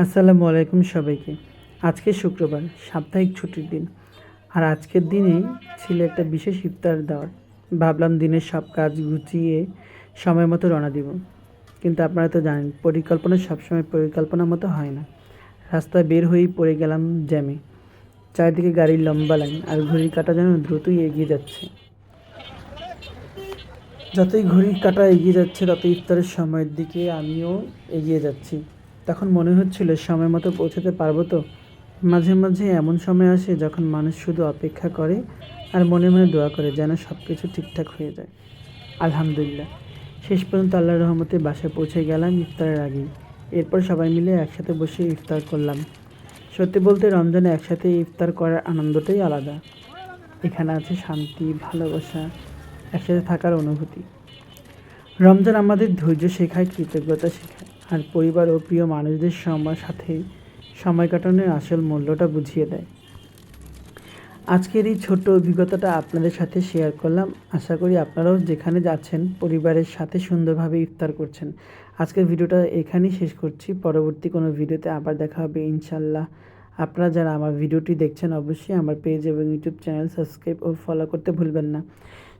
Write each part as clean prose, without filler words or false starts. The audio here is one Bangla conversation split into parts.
আসসালামু আলাইকুম সবাইকে। আজকে শুক্রবার, সাপ্তাহিক ছুটির দিন। আর আজকের দিনে ছিল একটা বিশেষ ইফতার দাওয়াত। ভাবলাম দিনের সব কাজ গুছিয়ে সময় মতো রওনা দিব। কিন্তু আপনারা তো জানেন, পরিকল্পনা সবসময় পরিকল্পনা মতো হয় না। রাস্তায় বের হয়েই পড়ে গেলাম জ্যামে। চারিদিকে গাড়ির লম্বা লাইন, আর ঘড়ির কাঁটা যেন দ্রুতই এগিয়ে যাচ্ছে। যতই ঘড়ির কাঁটা এগিয়ে যাচ্ছে, ততই ইফতারের সময়ের দিকে আমিও এগিয়ে যাচ্ছি। তখন মনে হচ্ছিল সময় মতো পৌঁছাতে পারবো তো। মাঝে মাঝে এমন সময় আসে যখন মানুষ শুধু অপেক্ষা করে আর মনে মনে দোয়া করে যেন সব কিছু ঠিকঠাক হয়ে যায়। আলহামদুলিল্লাহ, শেষ পর্যন্ত আল্লাহর রহমতে বাসায় পৌঁছে গেলাম ইফতারের আগেই। এরপর সবাই মিলে একসাথে বসে ইফতার করলাম। সত্যি বলতে রমজানে একসাথে ইফতার করার আনন্দটাই আলাদা। এখানে আছে শান্তি, ভালোবাসা, একসাথে থাকার অনুভূতি। রমজান আমাদের ধৈর্য শেখায়, কৃতজ্ঞতা শেখায়, আর পরিবার ও প্রিয় মানুষদের সাথে সময় কাটানোর আসল মূল্যটা বুঝিয়ে দেয়। আজকের এই ছোট্ট অভিজ্ঞতাটা আপনাদের সাথে শেয়ার করলাম। আশা করি আপনারাও যেখানে যাচ্ছেন পরিবারের সাথে সুন্দরভাবে ইফতার করছেন। আজকের ভিডিওটা এখানেই শেষ করছি। পরবর্তী কোনো ভিডিওতে আবার দেখা হবে ইনশাল্লাহ। আপনারা যারা আমার ভিডিওটি দেখছেন অবশ্যই আমার পেজ এবং ইউটিউব চ্যানেল সাবস্ক্রাইব ও ফলো করতে ভুলবেন না।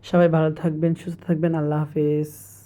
সবাই ভালো থাকবেন, সুস্থ থাকবেন। আল্লাহ হাফেজ।